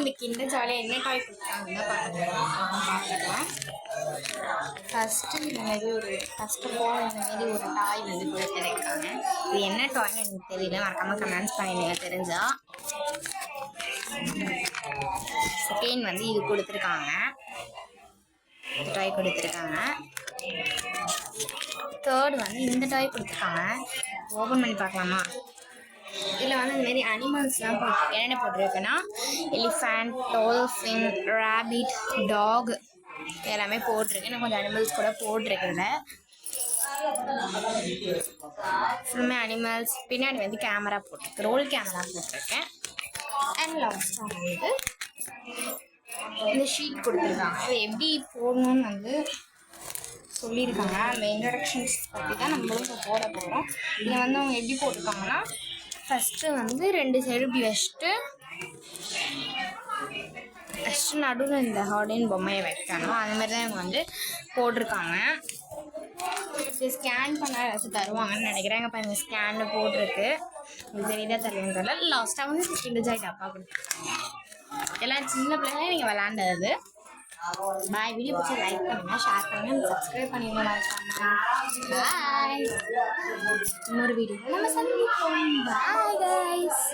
இந்த கிண்டர் ஜாலியாக என்ன டாய் கொடுத்தாங்கன்னா பார்த்துக்கலாம். ஃபஸ்ட்டு இந்தமாரி ஃபஸ்ட்டு போல் இந்தமாரி ஒரு டாய் வந்து கொடுத்துருக்காங்க. இது என்ன டாய்னு எனக்கு தெரியல, மறக்காமல் கமெண்ட்ஸ் பண்ணிடுங்க தெரிஞ்சால். செகண்ட் வந்து இது கொடுத்துருக்காங்க, டாய் கொடுத்துருக்காங்க. தேர்ட் வந்து இந்த டாய் கொடுத்துருக்காங்க. ஓப்பன் பண்ணி பார்க்கலாமா? இதில் வந்து இந்தமாரி அனிமல்ஸ்லாம் என்னென்ன போட்டிருக்குன்னா எலிஃபேண்ட், டால்ஃபின், ரேபிட், டாக் எல்லாமே போட்டிருக்கு. இன்னும் கொஞ்சம் அனிமல்ஸ் கூட போட்டிருக்குல்ல, ஃபுல்லுமே அனிமல்ஸ். பின்னாடி வந்து கேமரா போட்டிருக்கு, ரோல் கேமரா போட்டிருக்கேன். அண்ட் லாஸ்ட்டாக வந்து இந்த ஷீட் கொடுத்துருக்காங்க. அதை எப்படி போடணும்னு வந்து சொல்லியிருக்காங்க. அந்த இன்ட்ரடக்ஷன்ஸ் பற்றி தான் நம்மளும் இப்போ போட போகிறோம். இதில் வந்து அவங்க எப்படி போட்டிருக்காங்கன்னா, ஃபஸ்ட்டு வந்து 2 சைடு இப்படி வச்சுட்டு நடுவில் இந்த ஹார்டின் பொம்மையை வைக்கணும். அந்த மாதிரி தான் இவங்க வந்து போட்டிருக்காங்க. இது ஸ்கேன் பண்ண ஏதாச்சும் தருவாங்கன்னு நினைக்கிறேன். இப்போ இந்த ஸ்கேனில் போட்டிருக்கு, இது தெரியுதா தெரியல. லாஸ்ட்டாக வந்து கிண்டர் ஜாய் டப்பா கொடுத்துருக்காங்க. எல்லாம் சின்ன பிள்ளைங்களே நீங்கள் விளாண்டது. பாய். வீடியோ பிடிச்சா லைக் பண்ணுங்கள், ஷேர் பண்ணுங்கள், சப்ஸ்கிரைப் பண்ணிடுங்க. பாய். இன்னொரு வீடியோ நம்ம சந்திப்போம். Bye guys.